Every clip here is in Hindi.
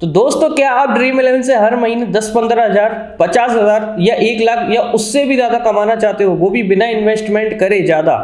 तो दोस्तों, क्या आप ड्रीम 11 से हर महीने 10-15 हज़ार, 50 हज़ार या 1 लाख या उससे भी ज़्यादा कमाना चाहते हो, वो भी बिना इन्वेस्टमेंट करे ज़्यादा?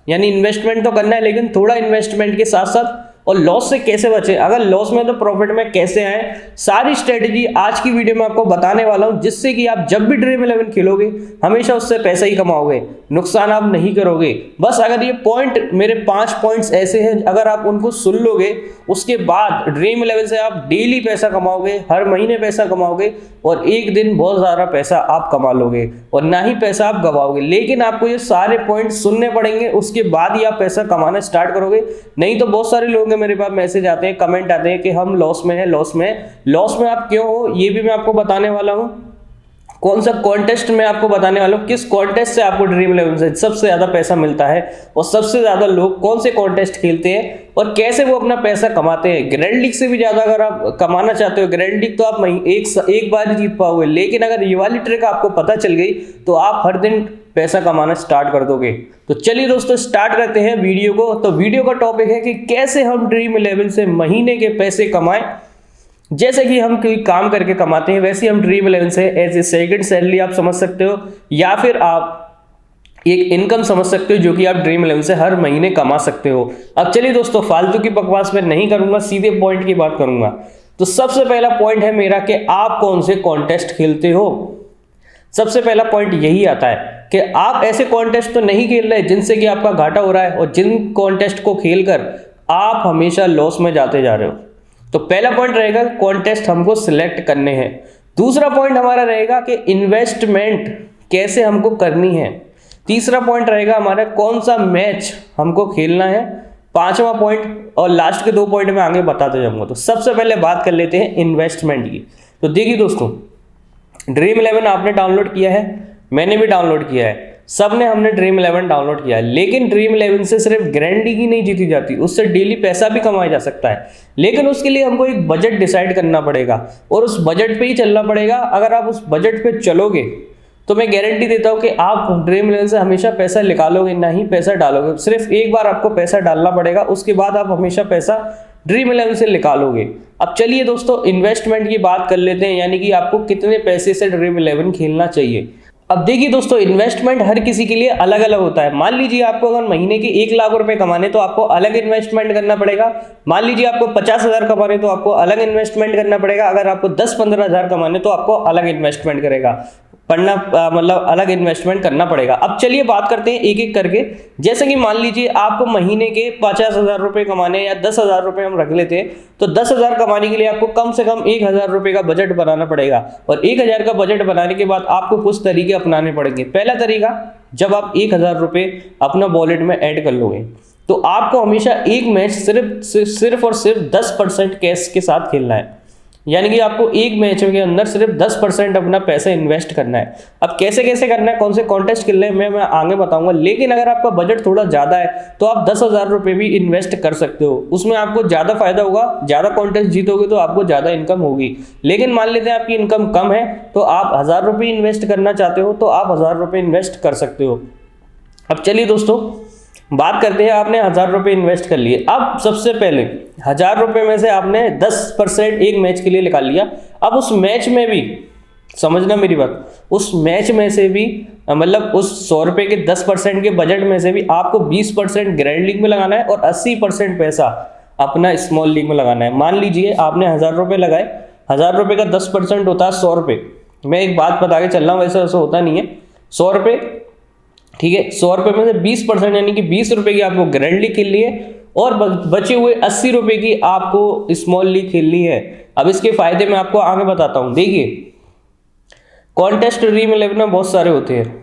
यानी इन्वेस्टमेंट तो करना है लेकिन थोड़ा इन्वेस्टमेंट के साथ साथ, और लॉस से कैसे बचे, अगर लॉस में तो प्रॉफिट में कैसे आए, सारी स्ट्रेटजी आज की वीडियो में आपको बताने वाला हूं, जिससे कि आप जब भी ड्रीम 11 खेलोगे हमेशा उससे पैसा ही कमाओगे, नुकसान आप नहीं करोगे। बस अगर ये पॉइंट, मेरे 5 पॉइंट्स ऐसे हैं, अगर आप उनको सुन लोगे उसके बाद ड्रीम 11 से आप डेली पैसा कमाओगे, हर महीने पैसा कमाओगे और एक दिन बहुत सारा पैसा आप कमा लोगे और ना ही पैसा आप गवाओगे। लेकिन आपको ये सारे पॉइंट सुनने पड़ेंगे, उसके बाद ही आप पैसा कमाना स्टार्ट करोगे। नहीं तो बहुत सारे लोग मेरे पास मैसेज आते हैं, कमेंट आते हैं कि हम लॉस में है, लॉस में आप क्यों हो, ये भी मैं आपको बताने वाला हूं। कौन सा कॉन्टेस्ट में आपको बताने वाला हूं, किस कॉन्टेस्ट से आपको ड्रीम 11 से सबसे ज्यादा पैसा मिलता है और सबसे ज्यादा लोग कौन से कॉन्टेस्ट खेलते हैं और कैसे वो अपना पैसा कमाते हैं। ग्रैंड लीग से भी ज्यादा अगर आप कमाना चाहते हो, ग्रैंड लीग तो आप एक बार ही जीत पाओगे, लेकिन अगर ये वाली ट्रिक आपको पता चल गई तो आप हर दिन पैसा कमाना स्टार्ट कर दोगे। तो चलिए दोस्तों, स्टार्ट करते हैं वीडियो को। तो वीडियो का टॉपिक है कि कैसे हम ड्रीम 11 से महीने के पैसे कमाएं। जैसे कि हम कोई काम करके कमाते हैं, वैसे हम ड्रीम 11 से एज ए सेकंड सैलरी आप समझ सकते हो, या फिर आप एक इनकम समझ सकते हो जो कि आप ड्रीम 11 से हर महीने कमा सकते हो। अब चलिए दोस्तों, फालतू की बकवास मैं नहीं करूंगा, सीधे पॉइंट की बात करूंगा। तो सबसे पहला पॉइंट है मेरा कि आप कौन से कॉन्टेस्ट खेलते हो। सबसे पहला पॉइंट यही आता है कि आप ऐसे कॉन्टेस्ट तो नहीं खेल रहे जिनसे कि आपका घाटा हो रहा है और जिन कॉन्टेस्ट को खेलकर आप हमेशा लॉस में जाते जा रहे हो। तो पहला पॉइंट रहेगा कॉन्टेस्ट हमको सिलेक्ट करने हैं। दूसरा पॉइंट हमारा रहेगा कि इन्वेस्टमेंट कैसे हमको करनी है। तीसरा पॉइंट रहेगा हमारा कौन सा मैच हमको खेलना है। पांचवा पॉइंट और लास्ट के 2 पॉइंट में आगे बताते जाऊंगा। तो सबसे पहले बात कर लेते हैं इन्वेस्टमेंट की। तो देखिए दोस्तों, ड्रीम 11 आपने डाउनलोड किया है, मैंने भी डाउनलोड किया है, सबने हमने ड्रीम 11 डाउनलोड किया है। लेकिन ड्रीम 11 से सिर्फ ग्रैंड लीग ही नहीं जीती जाती, उससे डेली पैसा भी कमाया जा सकता है। लेकिन उसके लिए हमको एक बजट डिसाइड करना पड़ेगा और उस बजट पे ही चलना पड़ेगा। अगर आप उस बजट पे चलोगे तो मैं गारंटी देता हूँ कि आप ड्रीम 11 से हमेशा पैसा निकालोगे, ना ही पैसा डालोगे। सिर्फ एक बार आपको पैसा डालना पड़ेगा, उसके बाद आप हमेशा पैसा ड्रीम 11 से निकालोगे। अब चलिए दोस्तों, इन्वेस्टमेंट की बात कर लेते हैं, यानी कि आपको कितने पैसे से ड्रीम 11 खेलना चाहिए। अब देखिए दोस्तों, इन्वेस्टमेंट हर किसी के लिए अलग अलग होता है। मान लीजिए आपको अगर महीने के 1 लाख रुपए कमाने तो आपको अलग इन्वेस्टमेंट करना पड़ेगा। मान लीजिए आपको 50 हज़ार कमाने तो आपको अलग इन्वेस्टमेंट करना पड़ेगा। अगर आपको 10-15 हज़ार कमाने तो आपको अलग इन्वेस्टमेंट अलग इन्वेस्टमेंट करना पड़ेगा। अब चलिए बात करते हैं एक एक करके। जैसे कि मान लीजिए आपको महीने के 50 हज़ार रुपए कमाने या 10 हज़ार रुपए हम रख लेते हैं, तो 10 हज़ार कमाने के लिए आपको कम से कम 1 हज़ार रुपए का बजट बनाना पड़ेगा। और 1 हज़ार का बजट बनाने के बाद आपको कुछ तरीके अपनाने पड़ेंगे। पहला तरीका, जब आप 1 हज़ार रुपए अपना वॉलेट में ऐड कर लोगे तो आपको हमेशा एक मैच सिर्फ और सिर्फ 10% कैश के साथ खेलना है। यानी कि आपको एक मैच के अंदर सिर्फ 10% अपना पैसा इन्वेस्ट करना है। अब कैसे कैसे करना है, कौन से कॉन्टेस्ट खेलने हैं, मैं आगे बताऊंगा। लेकिन अगर आपका बजट थोड़ा ज़्यादा है तो आप 10 हज़ार रुपये भी इन्वेस्ट कर सकते हो, उसमें आपको ज़्यादा फायदा होगा। ज़्यादा कॉन्टेस्ट जीतोगे तो आपको ज़्यादा इनकम होगी। लेकिन मान लेते हैं आपकी इनकम कम है, तो आप 1,000 रुपये इन्वेस्ट करना चाहते हो तो आप 1,000 रुपये इन्वेस्ट कर सकते हो। अब चलिए दोस्तों, बात करते हैं, आपने 1,000 रुपये इन्वेस्ट कर लिए। अब सबसे पहले 1,000 रुपये में से आपने 10% एक मैच के लिए निकाल लिया। अब उस मैच में भी, समझना मेरी बात, उस मैच में से भी मतलब उस 100 रुपये के 10% के बजट में से भी आपको 20% ग्रैंड लीग में लगाना है और 80% पैसा अपना स्मॉल लीग में लगाना है। मान लीजिए आपने 1,000 रुपये लगाए, 1,000 रुपये का 10% होता है 100 रुपये। मैं एक बात बता के चल रहा हूँ, वैसे ऐसा होता नहीं है। 100 रुपये, ठीक है, 100 रुपये में से 20% यानी कि 20 रुपये की आपको ग्रैंड लीग खेलनी है और बचे हुए 80 रुपये की आपको स्मॉल लीग खेलनी है। अब इसके फायदे मैं आपको आगे बताता हूँ। देखिए, कॉन्टेस्ट ड्रीम 11 में बहुत सारे होते हैं।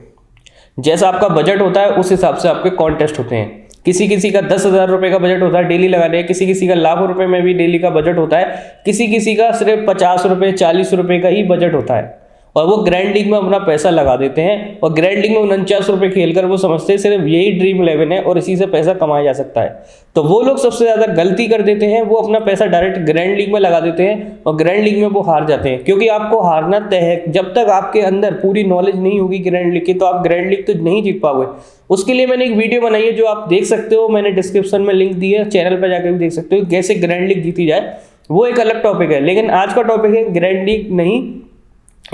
जैसा आपका बजट होता है उस हिसाब से आपके कॉन्टेस्ट होते हैं। किसी किसी का 10,000 रुपये का बजट होता है डेली लगाने, किसी किसी का लाखों रुपए में भी डेली का बजट होता है, किसी किसी का सिर्फ 50 रुपये 40 रुपये का ही बजट होता है और वो ग्रैंड लीग में अपना पैसा लगा देते हैं। और ग्रैंड लीग में 49 रुपये खेलकर वो समझते हैं सिर्फ यही ड्रीम 11 है और इसी से पैसा कमाया जा सकता है। तो वो लोग सबसे ज़्यादा गलती कर देते हैं, वो अपना पैसा डायरेक्ट ग्रैंड लीग में लगा देते हैं और ग्रैंड लीग में वो हार जाते हैं। क्योंकि आपको हारना तय है, जब तक आपके अंदर पूरी नॉलेज नहीं होगी ग्रैंड लीग की तो आप ग्रैंड लीग तो नहीं जीत पाओगे। उसके लिए मैंने एक वीडियो बनाई है जो आप देख सकते हो, मैंने डिस्क्रिप्शन में लिंक दी है, चैनल पर जाकर भी देख सकते हो कैसे ग्रैंड लीग जीती जाए। वो एक अलग टॉपिक है। लेकिन आज का टॉपिक है ग्रैंड लीग नहीं,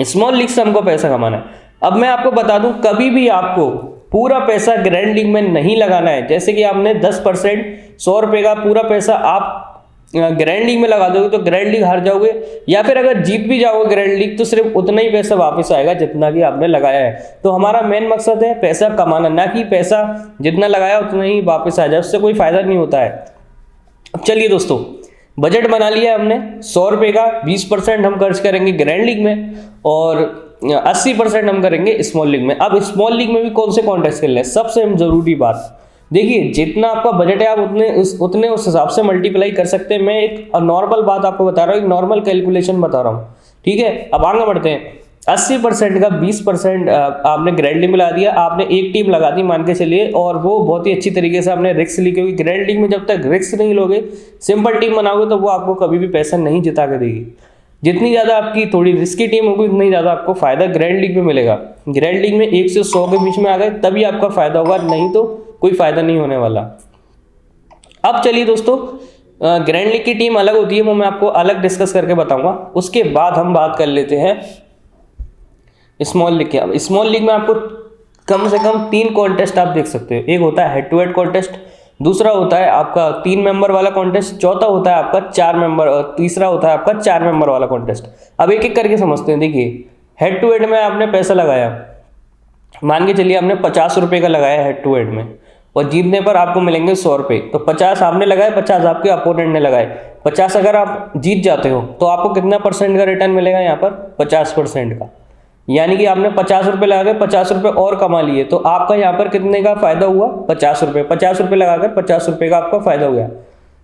स्मॉल लीग से हमको पैसा कमाना है। अब मैं आपको बता दूं, कभी भी आपको पूरा पैसा ग्रैंड लीग में नहीं लगाना है। जैसे कि आपने 10% 100 रुपये का पूरा पैसा आप ग्रैंड लीग में लगा दोगे तो ग्रैंड लीग हार जाओगे, या फिर अगर जीत भी जाओगे ग्रैंड लीग तो सिर्फ उतना ही पैसा वापस आएगा जितना कि आपने लगाया है। तो हमारा मेन मकसद है पैसा कमाना, ना कि पैसा जितना लगाया उतना ही वापस आ जाए, उससे कोई फायदा नहीं होता है। अब चलिए दोस्तों, बजट बना लिया हमने 100 रुपये का, 20% हम खर्च करेंगे ग्रैंड लीग में और 80% हम करेंगे स्मॉल लीग में। अब स्मॉल लीग में भी कौन से कॉन्टेस्ट खेलने हैं, सबसे जरूरी बात देखिए, जितना आपका बजट है आप उतने उस हिसाब से मल्टीप्लाई कर सकते हैं। मैं एक नॉर्मल बात आपको बता रहा हूँ, एक नॉर्मल कैलकुलेशन बता रहा हूँ, ठीक है। अब आगे बढ़ते हैं। 80% का 20% आपने ग्रैंड लीग में लगा दिया, आपने एक टीम लगा दी मान के चलिए, और वो बहुत ही अच्छी तरीके से आपने रिस्क ली, क्योंकि ग्रैंड लीग में जब तक रिस्क नहीं लोगे, सिंपल टीम बनाओगे तो वो आपको कभी भी पैसा नहीं जिता के देगी। जितनी ज़्यादा आपकी थोड़ी रिस्की टीम होगी उतना ही ज़्यादा आपको फायदा ग्रैंड लीग में मिलेगा। ग्रैंड लीग में 1 से 100 के बीच में आ गए तभी आपका फायदा होगा, नहीं तो कोई फायदा नहीं होने वाला। अब चलिए दोस्तों, ग्रैंड लीग की टीम अलग होती है, वो मैं आपको अलग डिस्कस करके बताऊंगा। उसके बाद हम बात कर लेते हैं स्मॉल लीग की। स्मॉल लीग में आपको कम से कम 3 कॉन्टेस्ट आप देख सकते हो। एक होता है हेड टू हेड कॉन्टेस्ट, दूसरा होता है आपका 3 मेंबर वाला कॉन्टेस्ट, चौथा होता है आपका 4 मेंबर, और तीसरा होता है आपका 4 मेंबर वाला कॉन्टेस्ट। अब एक एक करके समझते हैं। देखिए, हेड टू हेड में आपने पैसा लगाया, मान के चलिए आपने 50 रुपये का लगाया हेड टू हेड में, और जीतने पर आपको मिलेंगे 100 रुपये। तो 50 आपने लगाए, 50 आपके अपोनेंट ने लगाए। 50 अगर आप जीत जाते हो तो आपको कितना परसेंट का रिटर्न मिलेगा यहाँ पर, 50% का। यानी कि आपने 50 रुपये लगा के 50 रुपये और कमा लिए, तो आपका यहाँ पर कितने का फायदा हुआ, 50 रुपये। 50 रुपये लगाकर 50 रुपये का आपका फायदा हो गया।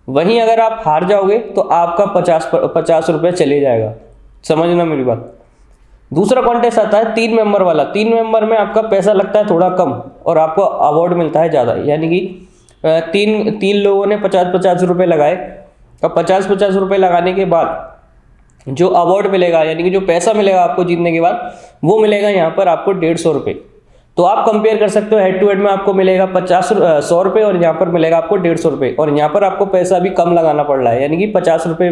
वहीं अगर आप हार जाओगे तो आपका 50 रुपये चले जाएगा। समझना मेरी बात। दूसरा कॉन्टेस्ट आता है 3 मेंबर वाला। 3 मेंबर में आपका पैसा लगता है थोड़ा कम और आपको अवार्ड मिलता है ज़्यादा। यानी कि तीन लोगों ने 50-50 रुपये लगाए, और 50-50 रुपये लगाने के बाद जो अवार्ड मिलेगा, यानी कि जो पैसा मिलेगा आपको जीतने के बाद, वो मिलेगा यहाँ पर आपको 150 रुपये। तो आप कंपेयर कर सकते हो, हेड टू हेड में आपको मिलेगा 100 रुपये और यहाँ पर मिलेगा आपको 150 रुपये, और यहाँ पर आपको पैसा भी कम लगाना पड़ रहा है। यानी कि 50 रुपये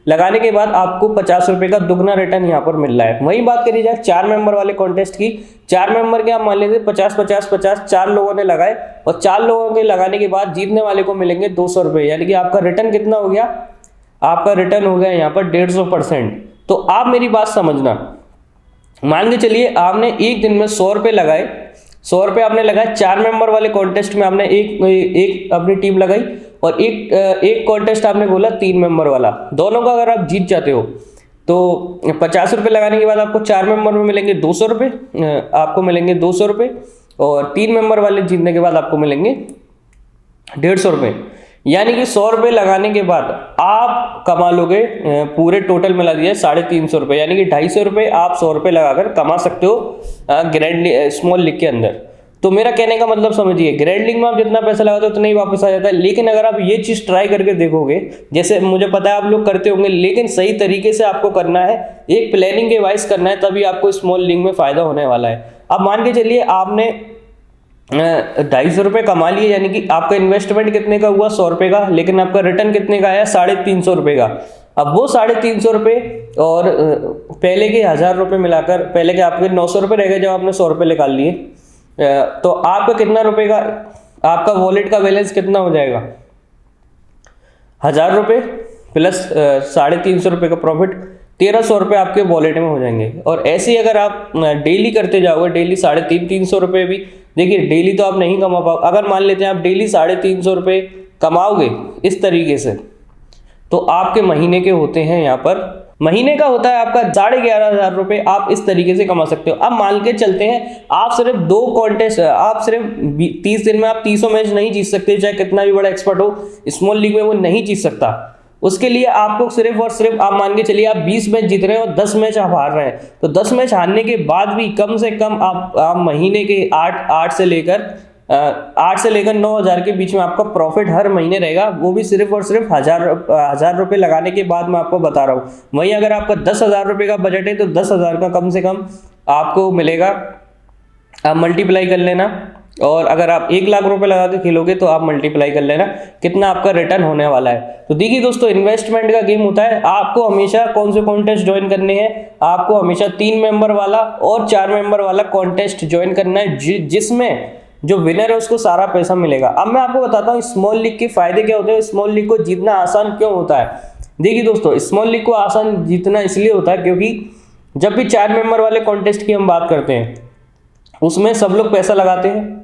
लगाने के बाद आपको 50 रुपये का दुगना रिटर्न यहाँ पर मिल रहा है। वहीं बात करी जाए 4 मेंबर वाले कॉन्टेस्ट की। 4 मेंबर के आप मान लीजिए 50-50-50 4 लोगों ने लगाए, और 4 लोगों के लगाने के बाद जीतने वाले को मिलेंगे 200 रुपये। यानी कि आपका रिटर्न कितना हो गया, आपका रिटर्न हो गया यहाँ पर 150%। तो आप मेरी बात समझना, मान के चलिए आपने एक दिन में 100 रुपये लगाए, 100 रुपये आपने लगाए 4 मेंबर वाले कॉन्टेस्ट में, आपने एक अपनी टीम लगाई, और एक कॉन्टेस्ट आपने बोला 3 मेंबर वाला। दोनों का अगर आप जीत जाते हो तो 50 रुपये लगाने के बाद आपको 4 मेंबर में मिलेंगे 200 रुपये, आपको मिलेंगे 200 रुपये, और 3 मेंबर वाले जीतने के बाद आपको मिलेंगे 150 रुपये। यानी कि 100 रुपये लगाने के बाद आप कमा लोगे पूरे टोटल मिला दिया 350 रुपये। यानी कि 250 रुपये आप 100 रुपये लगाकर कमा सकते हो ग्रैंड स्मॉल लीग के अंदर। तो मेरा कहने का मतलब समझिए, ग्रैंड लीग में आप जितना पैसा लगाते हो उतना ही वापस आ जाता है। लेकिन अगर आप ये चीज़ ट्राई करके देखोगे, जैसे मुझे पता है आप लोग करते होंगे, लेकिन सही तरीके से आपको करना है, एक प्लानिंग के वाइज करना है, तभी आपको स्मॉल लीग में फ़ायदा होने वाला है। अब मान के चलिए आपने 250 रुपये कमा लिए, यानी कि आपका इन्वेस्टमेंट कितने का हुआ, 100 रुपये का, लेकिन आपका रिटर्न कितने का आया, 350 रुपये का। अब वो 350 रुपये और पहले के 1000 रुपये मिलाकर, पहले के आपके 900 रुपये रह गए जब आपने 100 रुपये निकाल लिए, तो आपका कितना रुपये का, आपका वॉलेट का बैलेंस कितना हो जाएगा, 1000 रुपये प्लस 350 रुपये का प्रॉफिट, 1300 रुपये आपके वॉलेट में हो जाएंगे। और ऐसे ही अगर आप डेली करते जाओगे, डेली 350 रुपये भी, देखिए डेली तो आप नहीं कमा पाओ। अगर मान लेते हैं आप डेली 350 रुपये कमाओगे इस तरीके से, तो आपके महीने के होते हैं, यहाँ पर महीने का होता है आपका 11,500 रुपये, आप इस तरीके से कमा सकते हो। अब मान के चलते हैं आप सिर्फ 2 कॉन्टेस्ट, आप सिर्फ 30 दिन में आप 300 मैच नहीं जीत सकते, चाहे कितना भी बड़ा एक्सपर्ट हो, स्मॉल लीग में वो नहीं जीत सकता। उसके लिए आपको सिर्फ और सिर्फ, आप मान के चलिए आप 20 मैच जीत रहे हैं और 10 मैच आप हार रहे हैं, तो 10 मैच हारने के बाद भी कम से कम आप महीने के 8 से लेकर 9,000 के बीच में आपका प्रॉफिट हर महीने रहेगा। वो भी सिर्फ और सिर्फ 1000 रुपये लगाने के बाद मैं आपको बता रहा हूँ। वहीं अगर आपका 10,000 रुपये का बजट है तो 10,000 का कम से कम आपको मिलेगा, आप मल्टीप्लाई कर लेना, और अगर आप 1 लाख रुपए लगा के खेलोगे तो आप मल्टीप्लाई कर लेना कितना आपका रिटर्न होने वाला है। तो देखिए दोस्तों, इन्वेस्टमेंट का गेम होता है। आपको हमेशा कौन से कॉन्टेस्ट ज्वाइन करने हैं, आपको हमेशा 3 मेंबर वाला और 4 मेंबर वाला कॉन्टेस्ट ज्वाइन करना है, जिसमें जो विनर है उसको सारा पैसा मिलेगा। अब मैं आपको बताता हूँ स्मॉल लीग के फायदे क्या होते हैं, स्मॉल लीग को जीतना आसान क्यों होता है। देखिए दोस्तों, स्मॉल लीग को आसान जीतना इसलिए होता है क्योंकि जब भी 4 मेंबर वाले कॉन्टेस्ट की हम बात करते हैं उसमें सब लोग पैसा लगाते हैं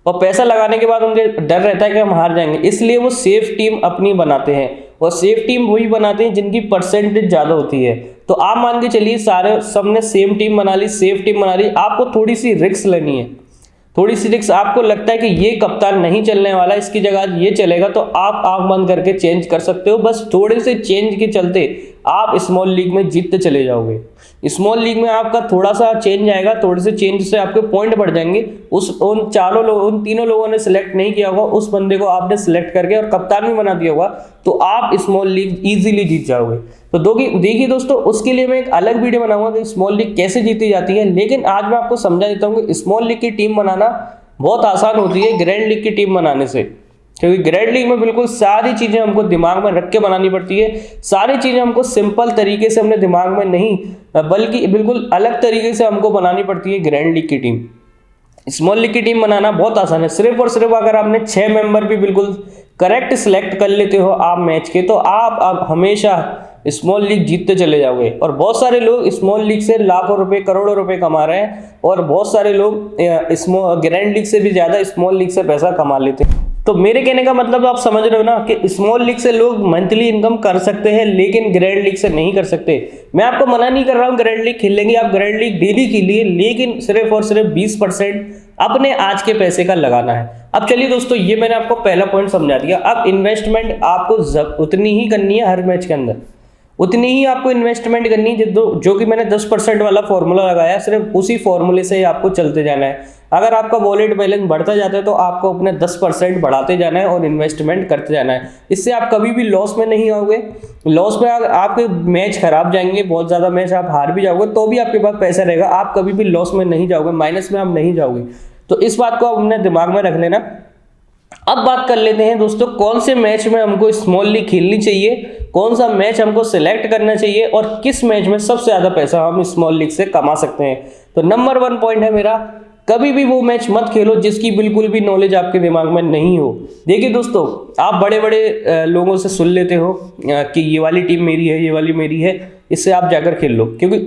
और पैसा लगाने के बाद उनके डर रहता है कि हम हार जाएंगे, इसलिए वो सेफ टीम अपनी बनाते हैं और सेफ टीम वही बनाते हैं जिनकी परसेंटेज ज़्यादा होती है। तो आप मान के चलिए सारे सबने सेम टीम बना ली, सेफ टीम बना ली, आपको थोड़ी सी रिस्क लेनी है, थोड़ी सी रिस्क। आपको लगता है कि ये कप्तान नहीं चलने वाला, इसकी जगह ये चलेगा, तो आप आंख बंद करके चेंज कर सकते हो। बस थोड़े से चेंज के चलते आप स्मॉल लीग में जीतते चले जाओगे। स्मॉल लीग में आपका थोड़ा सा चेंज आएगा, थोड़े से चेंज से आपके पॉइंट बढ़ जाएंगे। उन तीनों लोगों ने सिलेक्ट नहीं किया होगा, उस बंदे को आपने सिलेक्ट करके और कप्तान भी बना दिया होगा, तो आप स्मॉल लीग इजीली जीत जाओगे। तो देखिए दोस्तों, उसके लिए मैं एक अलग वीडियो बनाऊंगा कि स्मॉल लीग कैसे जीती जाती है, लेकिन आज मैं आपको समझा देता हूँ कि स्मॉल लीग की टीम बनाना बहुत आसान होती है ग्रैंड लीग की टीम बनाने से। क्योंकि ग्रैंड लीग में बिल्कुल सारी चीजें हमको दिमाग में रख के बनानी पड़ती है, सारी चीजें हमको सिंपल तरीके से अपने दिमाग में नहीं बल्कि बिल्कुल अलग तरीके से हमको बनानी पड़ती है ग्रैंड लीग की टीम। स्मॉल लीग की टीम बनाना बहुत आसान है, सिर्फ और सिर्फ अगर आपने 6 मेंबर भी बिल्कुल करेक्ट सिलेक्ट कर लेते हो आप मैच के, तो आप हमेशा स्मॉल लीग जीतते चले जाओगे। और बहुत सारे लोग स्मॉल लीग से लाखों रुपए करोड़ों रुपए कमा रहे हैं और बहुत सारे लोग ग्रैंड लीग से भी ज्यादा स्मॉल लीग से पैसा कमा लेते हैं। तो मेरे कहने का मतलब आप समझ रहे हो ना कि स्मॉल लीग से लोग मंथली इनकम कर सकते हैं लेकिन ग्रैंड लीग से नहीं कर सकते। मैं आपको मना नहीं कर रहा हूँ ग्रैंड लीग खेलेंगे, आप ग्रैंड लीग डेली खेलिए, लेकिन सिर्फ और सिर्फ 20% अपने आज के पैसे का लगाना है। अब चलिए दोस्तों, ये मैंने आपको पहला पॉइंट समझा दिया। अब इन्वेस्टमेंट आपको उतनी ही करनी है हर मैच के अंदर, उतनी ही आपको इन्वेस्टमेंट करनी है जो कि मैंने 10% वाला फॉर्मूला लगाया, सिर्फ उसी फॉर्मूले से आपको चलते जाना है। अगर आपका वॉलेट बैलेंस बढ़ता जाता है तो आपको अपने 10% बढ़ाते जाना है और इन्वेस्टमेंट करते जाना है। इससे आप कभी भी लॉस में नहीं आओगे। लॉस में आपके मैच खराब जाएंगे, बहुत ज़्यादा मैच आप हार भी जाओगे तो भी आपके पास पैसा रहेगा, आप कभी भी लॉस में नहीं जाओगे, माइनस में आप नहीं जाओगे। तो इस बात को आप अपने दिमाग में रख लेना। अब बात कर लेते हैं दोस्तों, कौन से मैच में हमको स्मॉल लीग खेलनी चाहिए, कौन सा मैच हमको सिलेक्ट करना चाहिए और किस मैच में सबसे ज़्यादा पैसा हम स्मॉल लीग से कमा सकते हैं। तो नंबर 1 पॉइंट है मेरा, कभी भी वो मैच मत खेलो जिसकी बिल्कुल भी नॉलेज आपके दिमाग में नहीं हो। देखिए दोस्तों, आप बड़े बड़े लोगों से सुन लेते हो कि ये वाली टीम मेरी है, ये वाली मेरी है, इससे आप जाकर खेल लो, क्योंकि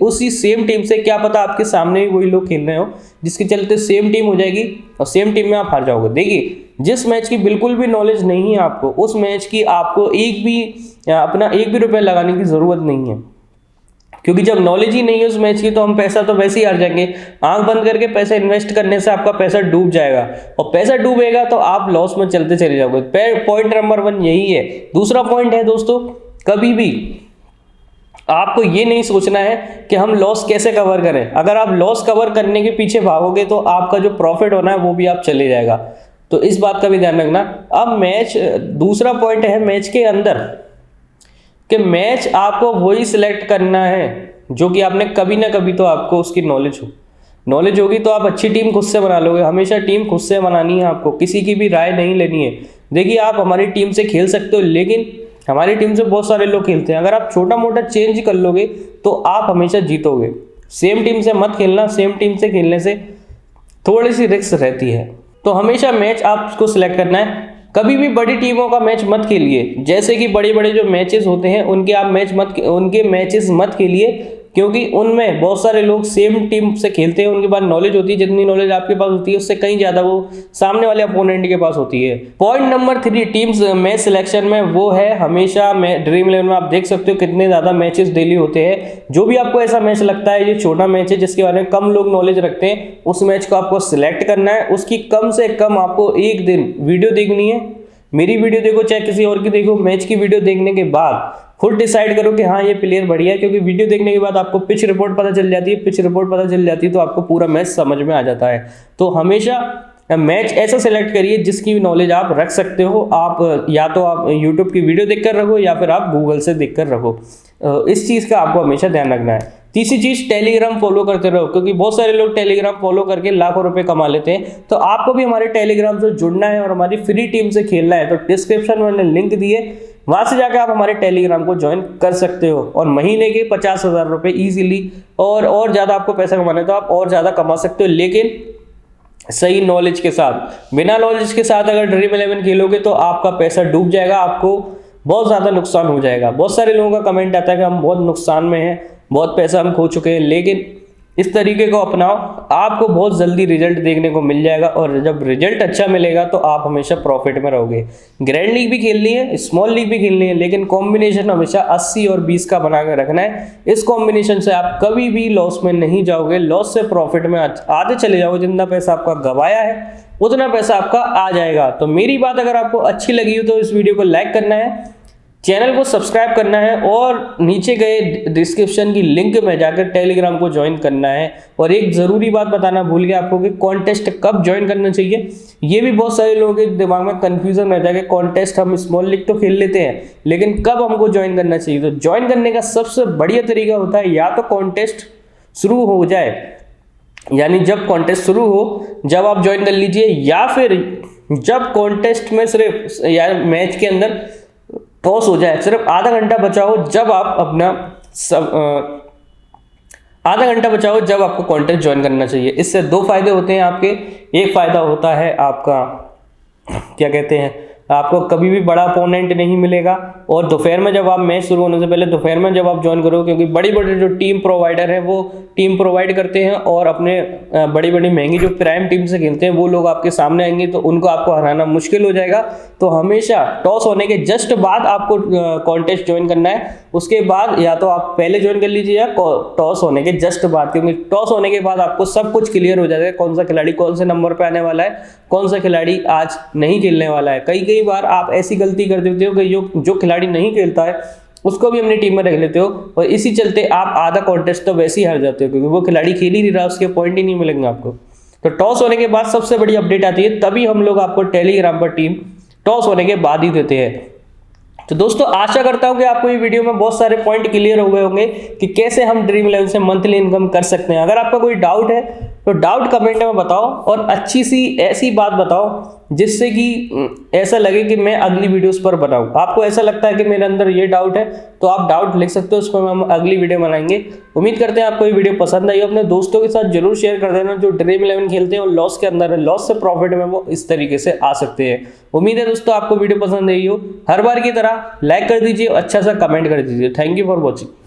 उसी सेम टीम से क्या पता आपके सामने ही वही लोग खेल रहे हो, जिसके चलते सेम टीम हो जाएगी और सेम टीम में आप हार जाओगे। देखिए, जिस मैच की बिल्कुल भी नॉलेज नहीं है आपको, उस मैच की आपको एक भी रुपया लगाने की जरूरत नहीं है, क्योंकि जब नॉलेज ही नहीं है उस मैच की तो हम पैसा तो वैसे ही हार जाएंगे। आंख बंद करके पैसा इन्वेस्ट करने से आपका पैसा डूब जाएगा और पैसा डूबेगा तो आप लॉस में चलते चले जाओगे। पॉइंट नंबर 1 यही है। दूसरा पॉइंट है दोस्तों, कभी भी आपको ये नहीं सोचना है कि हम लॉस कैसे कवर करें। अगर आप लॉस कवर करने के पीछे भागोगे तो आपका जो प्रॉफिट होना है वो भी आप चले जाएगा, तो इस बात का भी ध्यान रखना। अब दूसरा पॉइंट है मैच के अंदर, कि मैच आपको वही सिलेक्ट करना है जो कि आपने कभी ना कभी तो आपको उसकी नॉलेज होगी तो आप अच्छी टीम खुद से बना लोगे। हमेशा टीम खुद से बनानी है आपको, किसी की भी राय नहीं लेनी है। देखिए, आप हमारी टीम से खेल सकते हो, लेकिन हमारी टीम से बहुत सारे लोग खेलते हैं, अगर आप छोटा मोटा चेंज कर लोगे तो आप हमेशा जीतोगे। सेम टीम से मत खेलना, सेम टीम से खेलने से थोड़ी सी रिस्क रहती है। तो हमेशा मैच आपको सिलेक्ट करना है। कभी भी बड़ी टीमों का मैच मत खेलिए, जैसे कि बड़े बड़े जो मैचेस होते हैं उनके मैचेस मत खेलिए, क्योंकि उनमें बहुत सारे लोग सेम टीम से खेलते हैं, उनके पास नॉलेज होती है, जितनी नॉलेज आपके पास होती है उससे कहीं ज़्यादा वो सामने वाले अपोनेंट के पास होती है। Point number 3 teams match selection में, वो है हमेशा ड्रीम 11 में आप देख सकते हो कितने ज़्यादा मैचेस डेली होते हैं। जो भी आपको ऐसा मैच लगता है ये छोटा मैच है जिसके बारे में कम लोग नॉलेज रखते हैं, उस मैच को आपको सिलेक्ट करना है। उसकी कम से कम आपको एक दिन वीडियो देखनी है। मेरी वीडियो देखो चाहे किसी और की देखो, मैच की वीडियो देखने के बाद खुद डिसाइड करो कि हाँ ये प्लेयर बढ़िया है, क्योंकि वीडियो देखने के बाद आपको पिच रिपोर्ट पता चल जाती है, तो आपको पूरा मैच समझ में आ जाता है। तो हमेशा मैच ऐसा सेलेक्ट करिए जिसकी भी नॉलेज आप रख सकते हो। आप या तो आप यूट्यूब की वीडियो देखकर रखो या फिर आप गूगल से देखकर रखो। इस चीज़ का आपको हमेशा ध्यान रखना है। तीसरी चीज, टेलीग्राम फॉलो करते रहो, क्योंकि बहुत सारे लोग टेलीग्राम फॉलो करके लाखों रुपए कमा लेते हैं। तो आपको भी हमारे टेलीग्राम से जुड़ना है और हमारी फ्री टीम से खेलना है, तो डिस्क्रिप्शन में मैंने लिंक दी है, वहां से जाकर आप हमारे टेलीग्राम को ज्वाइन कर सकते हो और महीने के 50,000 रुपए इजीली, और ज्यादा आपको पैसा कमाना है तो आप और ज्यादा कमा सकते हो, लेकिन सही नॉलेज के साथ। बिना नॉलेज के साथ अगर ड्रीम 11 खेलोगे तो आपका पैसा डूब जाएगा, आपको बहुत ज़्यादा नुकसान हो जाएगा। बहुत सारे लोगों का कमेंट आता है कि हम बहुत नुकसान में हैं, बहुत पैसा हम खो चुके हैं, लेकिन इस तरीके को अपनाओ, आपको बहुत जल्दी रिजल्ट देखने को मिल जाएगा और जब रिजल्ट अच्छा मिलेगा तो आप हमेशा प्रॉफिट में रहोगे। ग्रैंड लीग भी खेलनी है, स्मॉल लीग भी खेलनी है, लेकिन कॉम्बिनेशन हमेशा 80 और 20 का बना कर रखना है। इस कॉम्बिनेशन से आप कभी भी लॉस में नहीं जाओगे, लॉस से प्रॉफिट में आते चले जाओगे। जितना पैसा आपका गवाया है उतना पैसा आपका आ जाएगा। तो मेरी बात अगर आपको अच्छी लगी हो तो इस वीडियो को लाइक करना है, चैनल को सब्सक्राइब करना है और नीचे गए डिस्क्रिप्शन की लिंक में जाकर टेलीग्राम को ज्वाइन करना है। और एक ज़रूरी बात बताना भूल गया आपको कि कॉन्टेस्ट कब ज्वाइन करना चाहिए, ये भी बहुत सारे लोगों के दिमाग में कन्फ्यूजन रहता है कि कॉन्टेस्ट हम स्मॉल लीग तो खेल लेते हैं, लेकिन कब हमको ज्वाइन करना चाहिए। तो ज्वाइन करने का सबसे बढ़िया तरीका होता है, या तो कॉन्टेस्ट शुरू हो जाए, यानी जब कॉन्टेस्ट शुरू हो जब आप ज्वाइन कर लीजिए, या फिर जब कॉन्टेस्ट में सिर्फ या मैच के अंदर टॉस हो जाए, सिर्फ आधा घंटा बचा हो, जब आप अपना आधा घंटा बचा हो जब आपको कॉन्टेस्ट ज्वाइन करना चाहिए। इससे दो फायदे होते हैं आपके। एक फायदा होता है आपका, क्या कहते हैं, आपको कभी भी बड़ा अपोनेंट नहीं मिलेगा, और दोपहर में जब आप मैच शुरू होने से पहले दोपहर में जब आप ज्वाइन करोगे, क्योंकि बड़ी बड़ी जो टीम प्रोवाइडर है वो टीम प्रोवाइड करते हैं और अपने बड़ी बड़ी महंगी जो प्राइम टीम से खेलते हैं वो लोग आपके सामने आएंगे, तो उनको आपको हराना मुश्किल हो जाएगा। तो हमेशा टॉस होने के जस्ट बाद आपको कॉन्टेस्ट ज्वाइन करना है। उसके बाद या तो आप पहले ज्वाइन कर लीजिए या टॉस होने के जस्ट बाद, क्योंकि टॉस होने के बाद आपको सब कुछ क्लियर हो जाएगा, कौन सा खिलाड़ी कौन से नंबर पे आने वाला है, कौन सा खिलाड़ी आज नहीं खेलने वाला है। कई बार आप ऐसी गलती कर देते हो कि जो खिलाड़ी नहीं खेलता है उसको भी अपनी टीम में रख लेते हो, और इसी चलते आप आधा कॉन्टेस्ट तो वैसे ही हार जाते हो, क्योंकि वो खिलाड़ी खेल ही नहीं रहा, उसके पॉइंट ही नहीं मिलेंगे आपको। तो टॉस होने के बाद सबसे बड़ी अपडेट आती है, तभी हम लोग आपको टेलीग्राम पर टीम टॉस होने के बाद ही देते हैं। तो दोस्तों आशा करता हूं कि आपको ये वीडियो में बहुत सारे पॉइंट क्लियर हो गए होंगे कि कैसे हम ड्रीम 11 से मंथली इनकम कर सकते हैं। अगर आपका कोई डाउट है तो डाउट कमेंट में बताओ, और अच्छी सी ऐसी बात बताओ जिससे कि ऐसा लगे कि मैं अगली वीडियोस पर बनाऊं। आपको ऐसा लगता है कि मेरे अंदर ये डाउट है तो आप डाउट लिख सकते हो, उस पर हम अगली वीडियो बनाएंगे। उम्मीद करते हैं आपको ये वीडियो पसंद आई हो। अपने दोस्तों के साथ जरूर शेयर कर देना जो ड्रीम 11 खेलते हैं और लॉस के अंदर है, लॉस से प्रॉफिट में वो इस तरीके से आ सकते हैं। उम्मीद है दोस्तों आपको वीडियो पसंद आई हो। हर बार की तरह लाइक कर दीजिए, अच्छा सा कमेंट कर दीजिए। Thank you for watching.